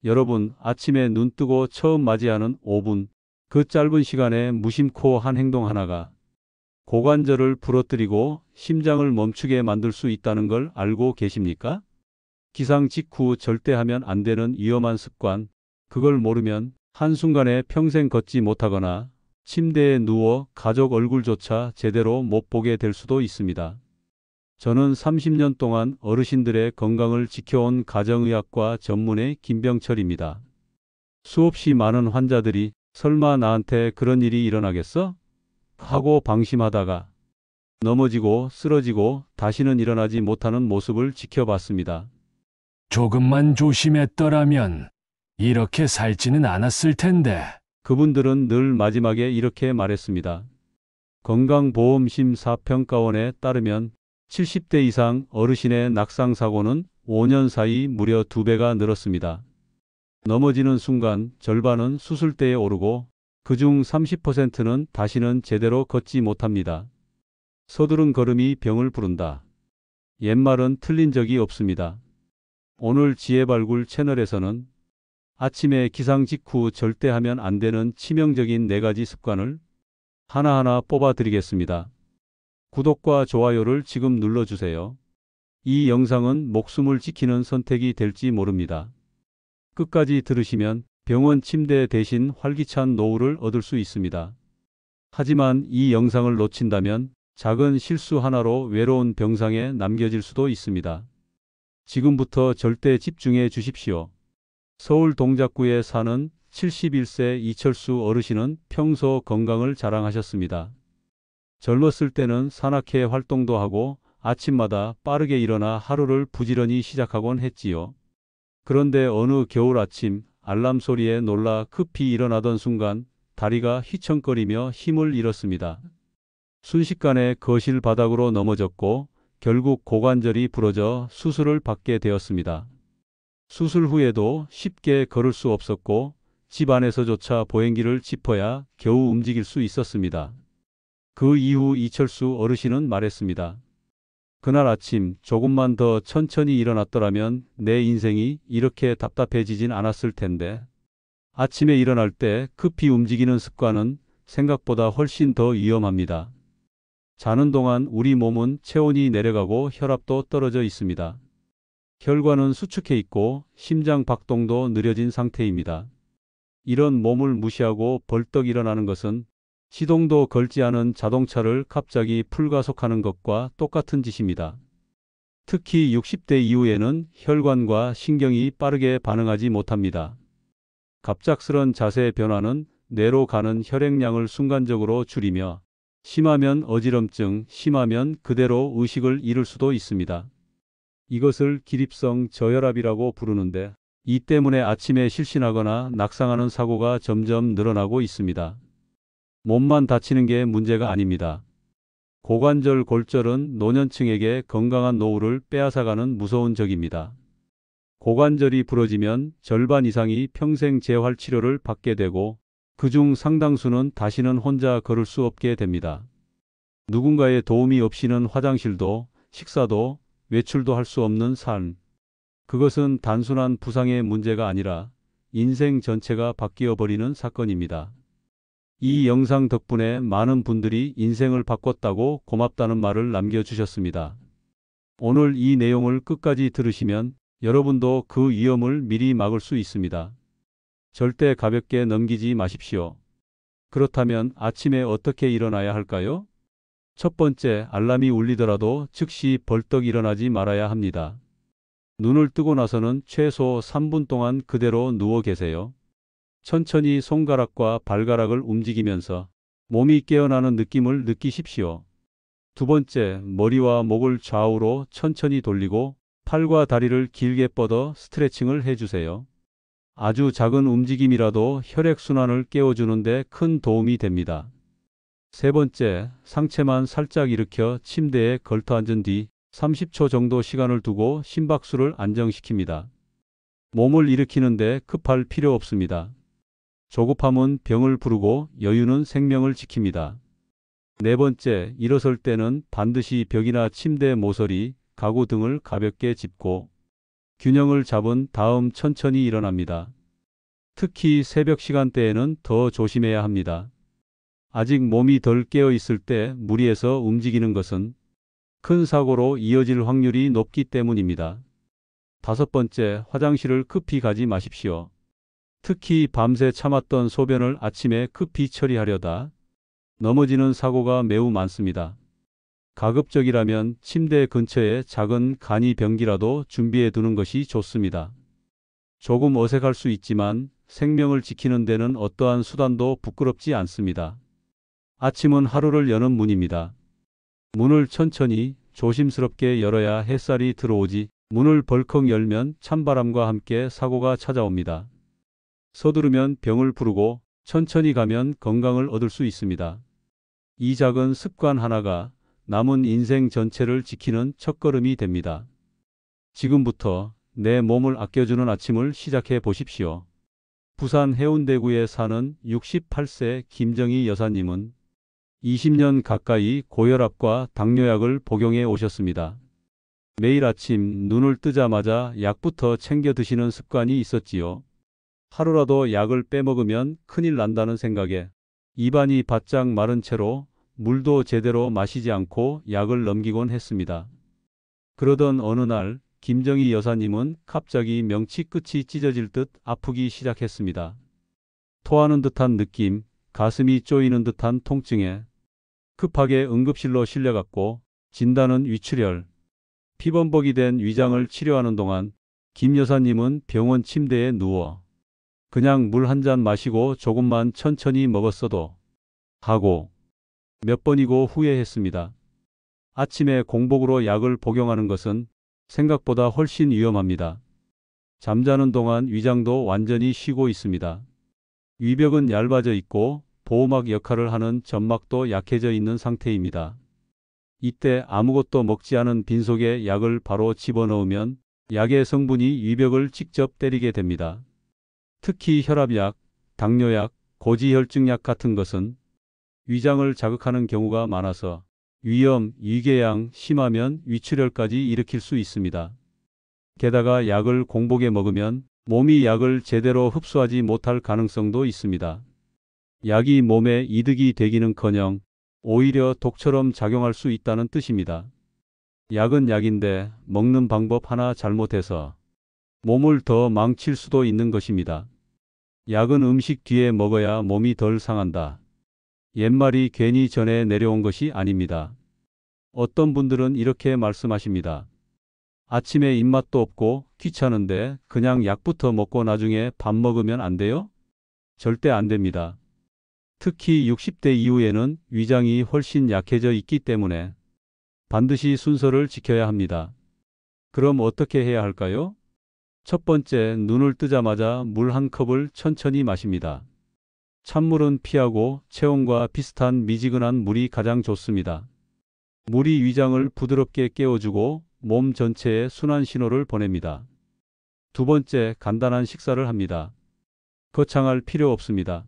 여러분, 아침에 눈 뜨고 처음 맞이하는 5분, 그 짧은 시간에 무심코 한 행동 하나가 고관절을 부러뜨리고 심장을 멈추게 만들 수 있다는 걸 알고 계십니까? 기상 직후 절대 하면 안 되는 위험한 습관, 그걸 모르면 한순간에 평생 걷지 못하거나 침대에 누워 가족 얼굴조차 제대로 못 보게 될 수도 있습니다. 저는 30년 동안 어르신들의 건강을 지켜온 가정의학과 전문의 김병철입니다. 수없이 많은 환자들이 설마 나한테 그런 일이 일어나겠어? 하고 방심하다가 넘어지고 쓰러지고 다시는 일어나지 못하는 모습을 지켜봤습니다. 조금만 조심했더라면 이렇게 살지는 않았을 텐데. 그분들은 늘 마지막에 이렇게 말했습니다. 건강보험심사평가원에 따르면 70대 이상 어르신의 낙상사고는 5년 사이 무려 2배가 늘었습니다. 넘어지는 순간 절반은 수술대에 오르고 그중 30%는 다시는 제대로 걷지 못합니다. 서두른 걸음이 병을 부른다. 옛말은 틀린 적이 없습니다. 오늘 지혜발굴 채널에서는 아침에 기상 직후 절대 하면 안 되는 치명적인 4가지 습관을 하나하나 뽑아 드리겠습니다. 구독과 좋아요를 지금 눌러주세요. 이 영상은 목숨을 지키는 선택이 될지 모릅니다. 끝까지 들으시면 병원 침대 대신 활기찬 노후를 얻을 수 있습니다. 하지만 이 영상을 놓친다면 작은 실수 하나로 외로운 병상에 남겨질 수도 있습니다. 지금부터 절대 집중해 주십시오. 서울 동작구에 사는 71세 이철수 어르신은 평소 건강을 자랑하셨습니다. 젊었을 때는 산악회 활동도 하고 아침마다 빠르게 일어나 하루를 부지런히 시작하곤 했지요. 그런데 어느 겨울 아침 알람 소리에 놀라 급히 일어나던 순간 다리가 휘청거리며 힘을 잃었습니다. 순식간에 거실 바닥으로 넘어졌고 결국 고관절이 부러져 수술을 받게 되었습니다. 수술 후에도 쉽게 걸을 수 없었고 집 안에서조차 보행기를 짚어야 겨우 움직일 수 있었습니다. 그 이후 이철수 어르신은 말했습니다. 그날 아침 조금만 더 천천히 일어났더라면 내 인생이 이렇게 답답해지진 않았을 텐데. 아침에 일어날 때 급히 움직이는 습관은 생각보다 훨씬 더 위험합니다. 자는 동안 우리 몸은 체온이 내려가고 혈압도 떨어져 있습니다. 혈관은 수축해 있고 심장 박동도 느려진 상태입니다. 이런 몸을 무시하고 벌떡 일어나는 것은 시동도 걸지 않은 자동차를 갑자기 풀가속하는 것과 똑같은 짓입니다. 특히 60대 이후에는 혈관과 신경이 빠르게 반응하지 못합니다. 갑작스런 자세 변화는 뇌로 가는 혈액량을 순간적으로 줄이며 심하면 어지럼증, 심하면 그대로 의식을 잃을 수도 있습니다. 이것을 기립성 저혈압이라고 부르는데 이 때문에 아침에 실신하거나 낙상하는 사고가 점점 늘어나고 있습니다. 몸만 다치는 게 문제가 아닙니다. 고관절 골절은 노년층에게 건강한 노후를 빼앗아가는 무서운 적입니다. 고관절이 부러지면 절반 이상이 평생 재활 치료를 받게 되고 그중 상당수는 다시는 혼자 걸을 수 없게 됩니다. 누군가의 도움이 없이는 화장실도 식사도 외출도 할 수 없는 삶. 그것은 단순한 부상의 문제가 아니라 인생 전체가 바뀌어 버리는 사건입니다. 이 영상 덕분에 많은 분들이 인생을 바꿨다고 고맙다는 말을 남겨주셨습니다. 오늘 이 내용을 끝까지 들으시면 여러분도 그 위험을 미리 막을 수 있습니다. 절대 가볍게 넘기지 마십시오. 그렇다면 아침에 어떻게 일어나야 할까요? 첫 번째, 알람이 울리더라도 즉시 벌떡 일어나지 말아야 합니다. 눈을 뜨고 나서는 최소 3분 동안 그대로 누워 계세요. 천천히 손가락과 발가락을 움직이면서 몸이 깨어나는 느낌을 느끼십시오. 두 번째, 머리와 목을 좌우로 천천히 돌리고 팔과 다리를 길게 뻗어 스트레칭을 해주세요. 아주 작은 움직임이라도 혈액순환을 깨워주는데 큰 도움이 됩니다. 세 번째, 상체만 살짝 일으켜 침대에 걸터 앉은 뒤 30초 정도 시간을 두고 심박수를 안정시킵니다. 몸을 일으키는데 급할 필요 없습니다. 조급함은 병을 부르고 여유는 생명을 지킵니다. 네 번째, 일어설 때는 반드시 벽이나 침대 모서리, 가구 등을 가볍게 짚고 균형을 잡은 다음 천천히 일어납니다. 특히 새벽 시간대에는 더 조심해야 합니다. 아직 몸이 덜 깨어 있을 때 무리해서 움직이는 것은 큰 사고로 이어질 확률이 높기 때문입니다. 다섯 번째, 화장실을 급히 가지 마십시오. 특히 밤새 참았던 소변을 아침에 급히 처리하려다 넘어지는 사고가 매우 많습니다. 가급적이라면 침대 근처에 작은 간이 병기라도 준비해 두는 것이 좋습니다. 조금 어색할 수 있지만 생명을 지키는 데는 어떠한 수단도 부끄럽지 않습니다. 아침은 하루를 여는 문입니다. 문을 천천히 조심스럽게 열어야 햇살이 들어오지, 문을 벌컥 열면 찬바람과 함께 사고가 찾아옵니다. 서두르면 병을 부르고 천천히 가면 건강을 얻을 수 있습니다. 이 작은 습관 하나가 남은 인생 전체를 지키는 첫걸음이 됩니다. 지금부터 내 몸을 아껴주는 아침을 시작해 보십시오. 부산 해운대구에 사는 68세 김정희 여사님은 20년 가까이 고혈압과 당뇨약을 복용해 오셨습니다. 매일 아침 눈을 뜨자마자 약부터 챙겨 드시는 습관이 있었지요. 하루라도 약을 빼먹으면 큰일 난다는 생각에 입안이 바짝 마른 채로 물도 제대로 마시지 않고 약을 넘기곤 했습니다. 그러던 어느 날 김정희 여사님은 갑자기 명치 끝이 찢어질 듯 아프기 시작했습니다. 토하는 듯한 느낌, 가슴이 쪼이는 듯한 통증에 급하게 응급실로 실려갔고 진단은 위출혈. 피범벅이 된 위장을 치료하는 동안 김 여사님은 병원 침대에 누워 그냥 물 한 잔 마시고 조금만 천천히 먹었어도 하고 몇 번이고 후회했습니다. 아침에 공복으로 약을 복용하는 것은 생각보다 훨씬 위험합니다. 잠자는 동안 위장도 완전히 쉬고 있습니다. 위벽은 얇아져 있고 보호막 역할을 하는 점막도 약해져 있는 상태입니다. 이때 아무것도 먹지 않은 빈속에 약을 바로 집어넣으면 약의 성분이 위벽을 직접 때리게 됩니다. 특히 혈압약, 당뇨약, 고지혈증약 같은 것은 위장을 자극하는 경우가 많아서 위염, 위궤양, 심하면 위출혈까지 일으킬 수 있습니다. 게다가 약을 공복에 먹으면 몸이 약을 제대로 흡수하지 못할 가능성도 있습니다. 약이 몸에 이득이 되기는커녕 오히려 독처럼 작용할 수 있다는 뜻입니다. 약은 약인데 먹는 방법 하나 잘못해서 몸을 더 망칠 수도 있는 것입니다. 약은 음식 뒤에 먹어야 몸이 덜 상한다. 옛말이 괜히 전해 내려온 것이 아닙니다. 어떤 분들은 이렇게 말씀하십니다. 아침에 입맛도 없고 귀찮은데 그냥 약부터 먹고 나중에 밥 먹으면 안 돼요? 절대 안 됩니다. 특히 60대 이후에는 위장이 훨씬 약해져 있기 때문에 반드시 순서를 지켜야 합니다. 그럼 어떻게 해야 할까요? 첫 번째, 눈을 뜨자마자 물 한 컵을 천천히 마십니다. 찬물은 피하고 체온과 비슷한 미지근한 물이 가장 좋습니다. 물이 위장을 부드럽게 깨워주고 몸 전체에 순환 신호를 보냅니다. 두 번째, 간단한 식사를 합니다. 거창할 필요 없습니다.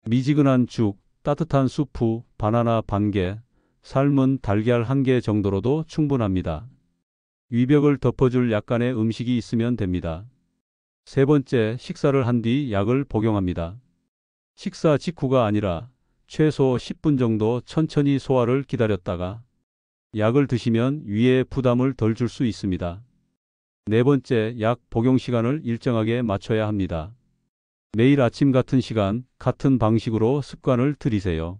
미지근한 죽, 따뜻한 수프, 바나나 반 개, 삶은 달걀 한 개 정도로도 충분합니다. 위벽을 덮어줄 약간의 음식이 있으면 됩니다. 세 번째, 식사를 한 뒤 약을 복용합니다. 식사 직후가 아니라 최소 10분 정도 천천히 소화를 기다렸다가 약을 드시면 위에 부담을 덜 줄 수 있습니다. 네 번째, 약 복용 시간을 일정하게 맞춰야 합니다. 매일 아침 같은 시간, 같은 방식으로 습관을 들이세요.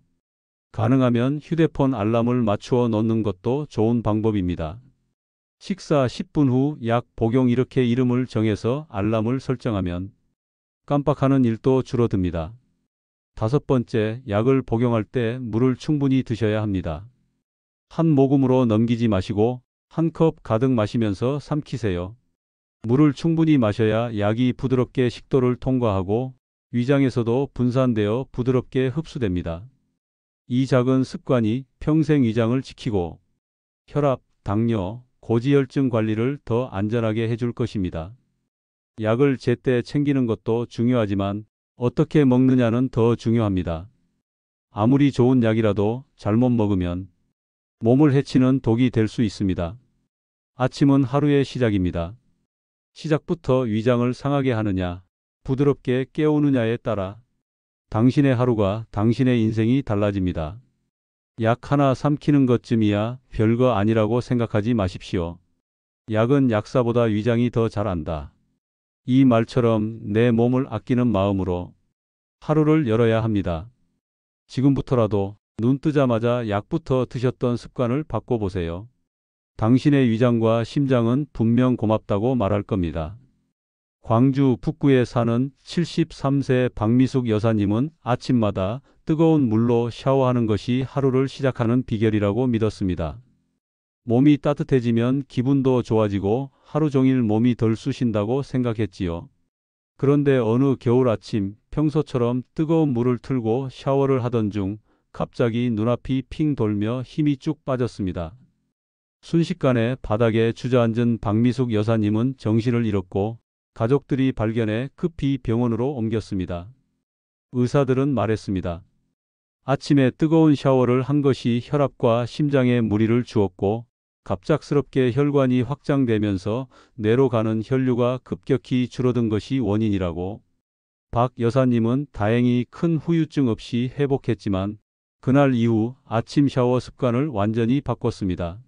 가능하면 휴대폰 알람을 맞추어 놓는 것도 좋은 방법입니다. 식사 10분 후 약 복용 이렇게 이름을 정해서 알람을 설정하면 깜빡하는 일도 줄어듭니다. 다섯 번째, 약을 복용할 때 물을 충분히 드셔야 합니다. 한 모금으로 넘기지 마시고 한 컵 가득 마시면서 삼키세요. 물을 충분히 마셔야 약이 부드럽게 식도를 통과하고 위장에서도 분산되어 부드럽게 흡수됩니다. 이 작은 습관이 평생 위장을 지키고 혈압, 당뇨, 고지혈증 관리를 더 안전하게 해줄 것입니다. 약을 제때 챙기는 것도 중요하지만 어떻게 먹느냐는 더 중요합니다. 아무리 좋은 약이라도 잘못 먹으면 몸을 해치는 독이 될 수 있습니다. 아침은 하루의 시작입니다. 시작부터 위장을 상하게 하느냐, 부드럽게 깨우느냐에 따라 당신의 하루가, 당신의 인생이 달라집니다. 약 하나 삼키는 것쯤이야 별거 아니라고 생각하지 마십시오. 약은 약사보다 위장이 더 잘 안다. 이 말처럼 내 몸을 아끼는 마음으로 하루를 열어야 합니다. 지금부터라도 눈 뜨자마자 약부터 드셨던 습관을 바꿔보세요. 당신의 위장과 심장은 분명 고맙다고 말할 겁니다. 광주 북구에 사는 73세 박미숙 여사님은 아침마다 뜨거운 물로 샤워하는 것이 하루를 시작하는 비결이라고 믿었습니다. 몸이 따뜻해지면 기분도 좋아지고 하루 종일 몸이 덜 쑤신다고 생각했지요. 그런데 어느 겨울 아침 평소처럼 뜨거운 물을 틀고 샤워를 하던 중 갑자기 눈앞이 핑 돌며 힘이 쭉 빠졌습니다. 순식간에 바닥에 주저앉은 박미숙 여사님은 정신을 잃었고 가족들이 발견해 급히 병원으로 옮겼습니다. 의사들은 말했습니다. 아침에 뜨거운 샤워를 한 것이 혈압과 심장에 무리를 주었고 갑작스럽게 혈관이 확장되면서 뇌로 가는 혈류가 급격히 줄어든 것이 원인이라고. 박 여사님은 다행히 큰 후유증 없이 회복했지만 그날 이후 아침 샤워 습관을 완전히 바꿨습니다.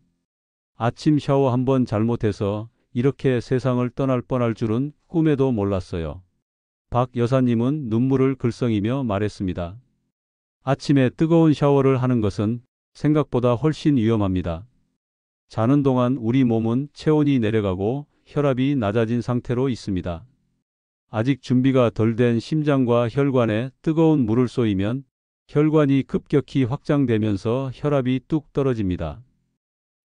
아침 샤워 한번 잘못해서 이렇게 세상을 떠날 뻔할 줄은 꿈에도 몰랐어요. 박 여사님은 눈물을 글썽이며 말했습니다. 아침에 뜨거운 샤워를 하는 것은 생각보다 훨씬 위험합니다. 자는 동안 우리 몸은 체온이 내려가고 혈압이 낮아진 상태로 있습니다. 아직 준비가 덜 된 심장과 혈관에 뜨거운 물을 쏘이면 혈관이 급격히 확장되면서 혈압이 뚝 떨어집니다.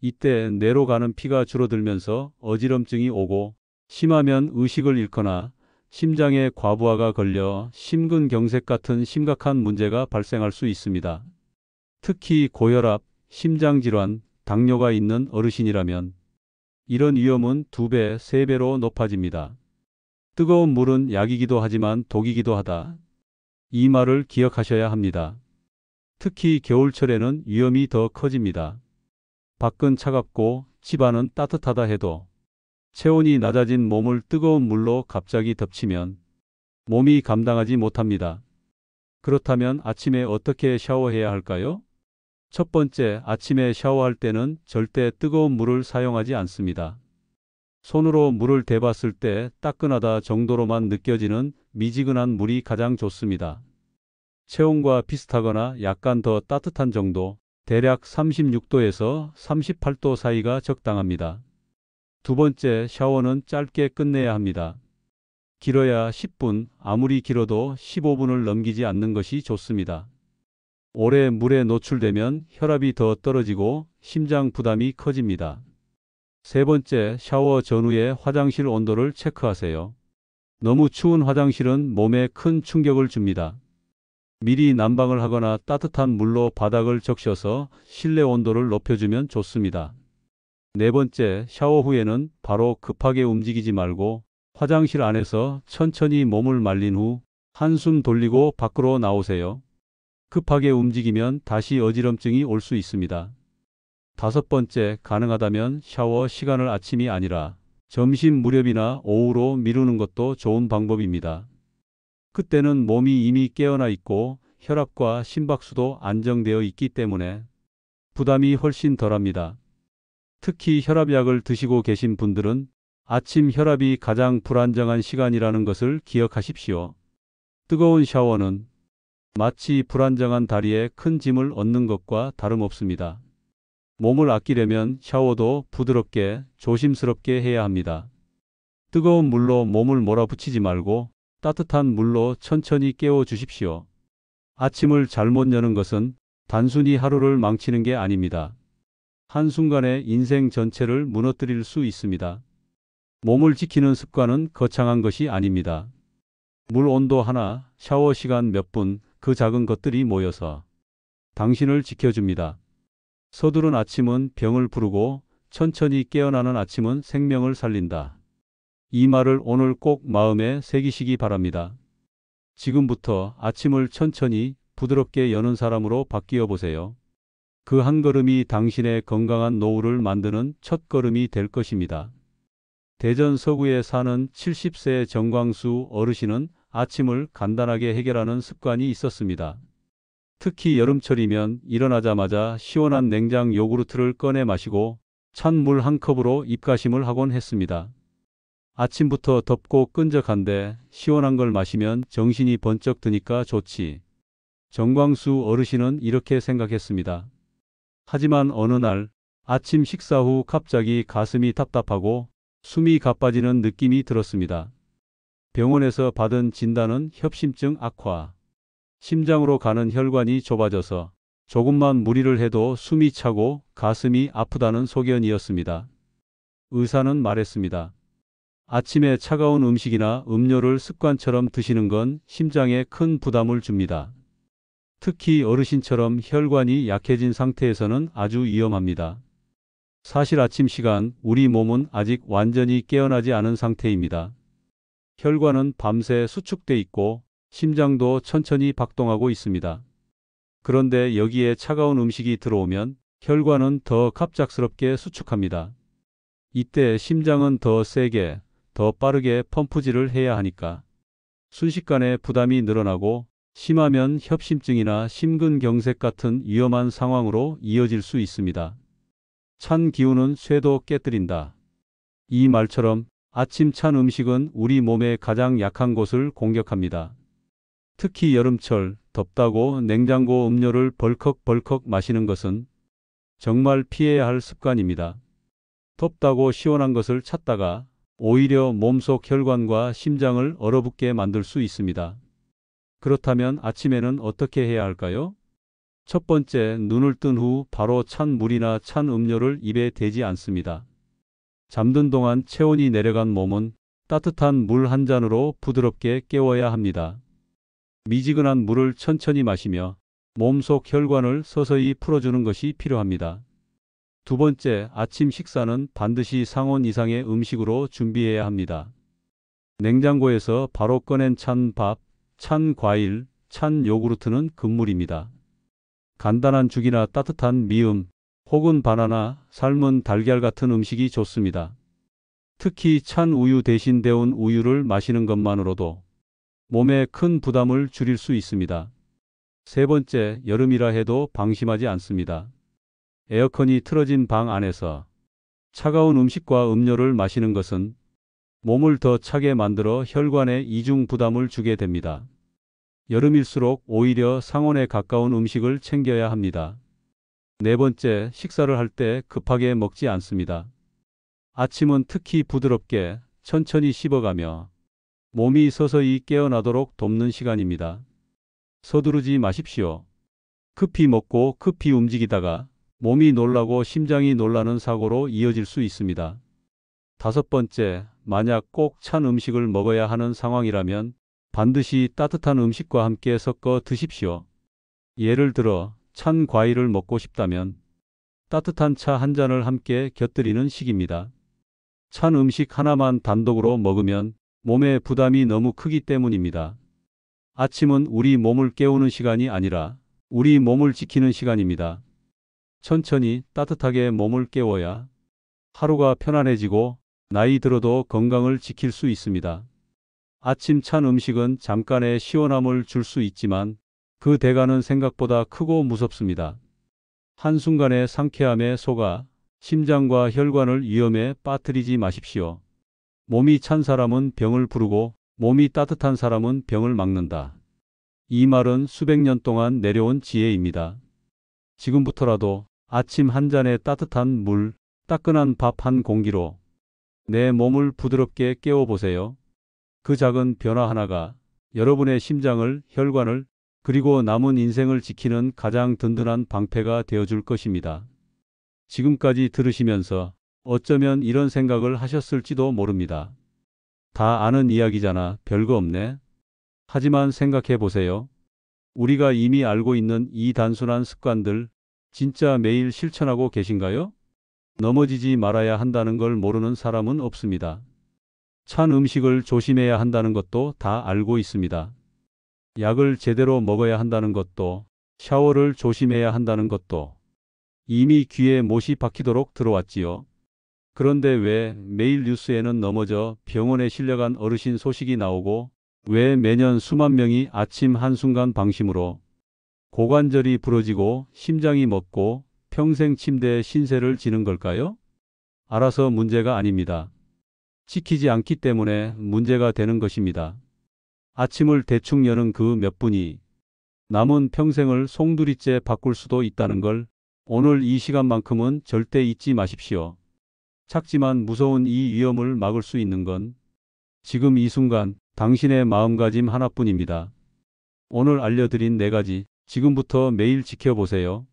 이때 뇌로 가는 피가 줄어들면서 어지럼증이 오고 심하면 의식을 잃거나 심장에 과부하가 걸려 심근경색 같은 심각한 문제가 발생할 수 있습니다. 특히 고혈압, 심장질환, 당뇨가 있는 어르신이라면 이런 위험은 2배, 3배로 높아집니다. 뜨거운 물은 약이기도 하지만 독이기도 하다. 이 말을 기억하셔야 합니다. 특히 겨울철에는 위험이 더 커집니다. 밖은 차갑고 집안은 따뜻하다 해도 체온이 낮아진 몸을 뜨거운 물로 갑자기 덮치면 몸이 감당하지 못합니다. 그렇다면 아침에 어떻게 샤워해야 할까요? 첫 번째, 아침에 샤워할 때는 절대 뜨거운 물을 사용하지 않습니다. 손으로 물을 대봤을 때 따끈하다 정도로만 느껴지는 미지근한 물이 가장 좋습니다. 체온과 비슷하거나 약간 더 따뜻한 정도, 대략 36도에서 38도 사이가 적당합니다. 두 번째, 샤워는 짧게 끝내야 합니다. 길어야 10분, 아무리 길어도 15분을 넘기지 않는 것이 좋습니다. 오래 물에 노출되면 혈압이 더 떨어지고 심장 부담이 커집니다. 세 번째, 샤워 전후에 화장실 온도를 체크하세요. 너무 추운 화장실은 몸에 큰 충격을 줍니다. 미리 난방을 하거나 따뜻한 물로 바닥을 적셔서 실내 온도를 높여주면 좋습니다. 네 번째, 샤워 후에는 바로 급하게 움직이지 말고 화장실 안에서 천천히 몸을 말린 후 한숨 돌리고 밖으로 나오세요. 급하게 움직이면 다시 어지럼증이 올 수 있습니다. 다섯 번째, 가능하다면 샤워 시간을 아침이 아니라 점심 무렵이나 오후로 미루는 것도 좋은 방법입니다. 그때는 몸이 이미 깨어나 있고 혈압과 심박수도 안정되어 있기 때문에 부담이 훨씬 덜합니다. 특히 혈압약을 드시고 계신 분들은 아침 혈압이 가장 불안정한 시간이라는 것을 기억하십시오. 뜨거운 샤워는 마치 불안정한 다리에 큰 짐을 얻는 것과 다름없습니다. 몸을 아끼려면 샤워도 부드럽게 조심스럽게 해야 합니다. 뜨거운 물로 몸을 몰아붙이지 말고 따뜻한 물로 천천히 깨워 주십시오. 아침을 잘못 여는 것은 단순히 하루를 망치는 게 아닙니다. 한순간에 인생 전체를 무너뜨릴 수 있습니다. 몸을 지키는 습관은 거창한 것이 아닙니다. 물 온도 하나, 샤워 시간 몇 분, 그 작은 것들이 모여서 당신을 지켜줍니다. 서두른 아침은 병을 부르고 천천히 깨어나는 아침은 생명을 살린다. 이 말을 오늘 꼭 마음에 새기시기 바랍니다. 지금부터 아침을 천천히 부드럽게 여는 사람으로 바뀌어 보세요. 그 한 걸음이 당신의 건강한 노후를 만드는 첫 걸음이 될 것입니다. 대전 서구에 사는 70세 정광수 어르신은 아침을 간단하게 해결하는 습관이 있었습니다. 특히 여름철이면 일어나자마자 시원한 냉장 요구르트를 꺼내 마시고 찬 물 한 컵으로 입가심을 하곤 했습니다. 아침부터 덥고 끈적한데 시원한 걸 마시면 정신이 번쩍 드니까 좋지. 정광수 어르신은 이렇게 생각했습니다. 하지만 어느 날 아침 식사 후 갑자기 가슴이 답답하고 숨이 가빠지는 느낌이 들었습니다. 병원에서 받은 진단은 협심증 악화. 심장으로 가는 혈관이 좁아져서 조금만 무리를 해도 숨이 차고 가슴이 아프다는 소견이었습니다. 의사는 말했습니다. 아침에 차가운 음식이나 음료를 습관처럼 드시는 건 심장에 큰 부담을 줍니다. 특히 어르신처럼 혈관이 약해진 상태에서는 아주 위험합니다. 사실 아침 시간 우리 몸은 아직 완전히 깨어나지 않은 상태입니다. 혈관은 밤새 수축돼 있고 심장도 천천히 박동하고 있습니다. 그런데 여기에 차가운 음식이 들어오면 혈관은 더 갑작스럽게 수축합니다. 이때 심장은 더 세게, 더 빠르게 펌프질을 해야 하니까 순식간에 부담이 늘어나고 심하면 협심증이나 심근경색 같은 위험한 상황으로 이어질 수 있습니다. 찬 기운은 쇠도 깨뜨린다. 이 말처럼 아침 찬 음식은 우리 몸의 가장 약한 곳을 공격합니다. 특히 여름철 덥다고 냉장고 음료를 벌컥벌컥 마시는 것은 정말 피해야 할 습관입니다. 덥다고 시원한 것을 찾다가 오히려 몸속 혈관과 심장을 얼어붙게 만들 수 있습니다. 그렇다면 아침에는 어떻게 해야 할까요? 첫 번째, 눈을 뜬 후 바로 찬 물이나 찬 음료를 입에 대지 않습니다. 잠든 동안 체온이 내려간 몸은 따뜻한 물 한 잔으로 부드럽게 깨워야 합니다. 미지근한 물을 천천히 마시며 몸속 혈관을 서서히 풀어주는 것이 필요합니다. 두 번째, 아침 식사는 반드시 상온 이상의 음식으로 준비해야 합니다. 냉장고에서 바로 꺼낸 찬 밥, 찬 과일, 찬 요구르트는 금물입니다. 간단한 죽이나 따뜻한 미음, 혹은 바나나, 삶은 달걀 같은 음식이 좋습니다. 특히 찬 우유 대신 데운 우유를 마시는 것만으로도 몸에 큰 부담을 줄일 수 있습니다. 세 번째, 여름이라 해도 방심하지 않습니다. 에어컨이 틀어진 방 안에서 차가운 음식과 음료를 마시는 것은 몸을 더 차게 만들어 혈관에 이중 부담을 주게 됩니다. 여름일수록 오히려 상온에 가까운 음식을 챙겨야 합니다. 네 번째, 식사를 할 때 급하게 먹지 않습니다. 아침은 특히 부드럽게 천천히 씹어가며 몸이 서서히 깨어나도록 돕는 시간입니다. 서두르지 마십시오. 급히 먹고 급히 움직이다가 몸이 놀라고 심장이 놀라는 사고로 이어질 수 있습니다. 다섯 번째, 만약 꼭 찬 음식을 먹어야 하는 상황이라면 반드시 따뜻한 음식과 함께 섞어 드십시오. 예를 들어 찬 과일을 먹고 싶다면 따뜻한 차 한 잔을 함께 곁들이는 식입니다. 찬 음식 하나만 단독으로 먹으면 몸에 부담이 너무 크기 때문입니다. 아침은 우리 몸을 깨우는 시간이 아니라 우리 몸을 지키는 시간입니다. 천천히 따뜻하게 몸을 깨워야 하루가 편안해지고 나이 들어도 건강을 지킬 수 있습니다. 아침 찬 음식은 잠깐의 시원함을 줄 수 있지만 그 대가는 생각보다 크고 무섭습니다. 한순간의 상쾌함에 속아 심장과 혈관을 위험에 빠뜨리지 마십시오. 몸이 찬 사람은 병을 부르고 몸이 따뜻한 사람은 병을 막는다. 이 말은 수백 년 동안 내려온 지혜입니다. 지금부터라도 아침 한 잔의 따뜻한 물, 따끈한 밥 한 공기로 내 몸을 부드럽게 깨워보세요. 그 작은 변화 하나가 여러분의 심장을, 혈관을, 그리고 남은 인생을 지키는 가장 든든한 방패가 되어줄 것입니다. 지금까지 들으시면서 어쩌면 이런 생각을 하셨을지도 모릅니다. 다 아는 이야기잖아. 별거 없네. 하지만 생각해 보세요. 우리가 이미 알고 있는 이 단순한 습관들 진짜 매일 실천하고 계신가요? 넘어지지 말아야 한다는 걸 모르는 사람은 없습니다. 찬 음식을 조심해야 한다는 것도 다 알고 있습니다. 약을 제대로 먹어야 한다는 것도, 샤워를 조심해야 한다는 것도 이미 귀에 못이 박히도록 들어왔지요. 그런데 왜 매일 뉴스에는 넘어져 병원에 실려간 어르신 소식이 나오고 왜 매년 수만 명이 아침 한순간 방심으로 고관절이 부러지고 심장이 멎고 평생 침대에 신세를 지는 걸까요? 알아서 문제가 아닙니다. 지키지 않기 때문에 문제가 되는 것입니다. 아침을 대충 여는 그 몇 분이 남은 평생을 송두리째 바꿀 수도 있다는 걸 오늘 이 시간만큼은 절대 잊지 마십시오. 작지만 무서운 이 위험을 막을 수 있는 건 지금 이 순간 당신의 마음가짐 하나뿐입니다. 오늘 알려드린 4가지 지금부터 매일 지켜보세요.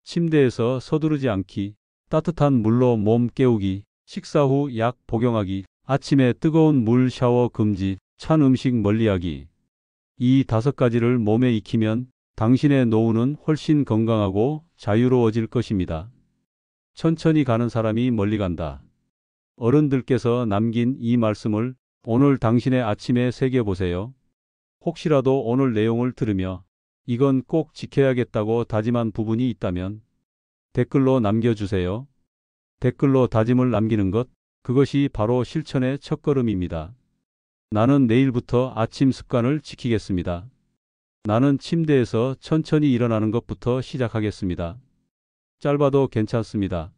침대에서 서두르지 않기, 따뜻한 물로 몸 깨우기, 식사 후 약 복용하기, 아침에 뜨거운 물 샤워 금지, 찬 음식 멀리하기. 이 5가지를 몸에 익히면 당신의 노후는 훨씬 건강하고 자유로워질 것입니다. 천천히 가는 사람이 멀리 간다. 어른들께서 남긴 이 말씀을 오늘 당신의 아침에 새겨보세요. 혹시라도 오늘 내용을 들으며 이건 꼭 지켜야겠다고 다짐한 부분이 있다면 댓글로 남겨주세요. 댓글로 다짐을 남기는 것, 그것이 바로 실천의 첫걸음입니다. 나는 내일부터 아침 습관을 지키겠습니다. 나는 침대에서 천천히 일어나는 것부터 시작하겠습니다. 짧아도 괜찮습니다.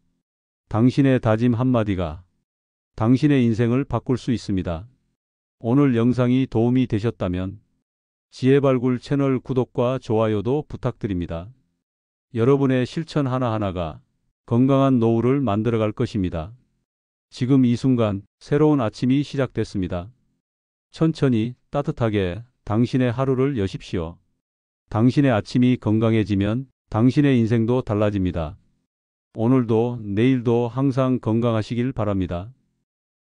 당신의 다짐 한마디가 당신의 인생을 바꿀 수 있습니다. 오늘 영상이 도움이 되셨다면 지혜발굴 채널 구독과 좋아요도 부탁드립니다. 여러분의 실천 하나하나가 건강한 노후를 만들어갈 것입니다. 지금 이 순간 새로운 아침이 시작됐습니다. 천천히 따뜻하게 당신의 하루를 여십시오. 당신의 아침이 건강해지면 당신의 인생도 달라집니다. 오늘도 내일도 항상 건강하시길 바랍니다.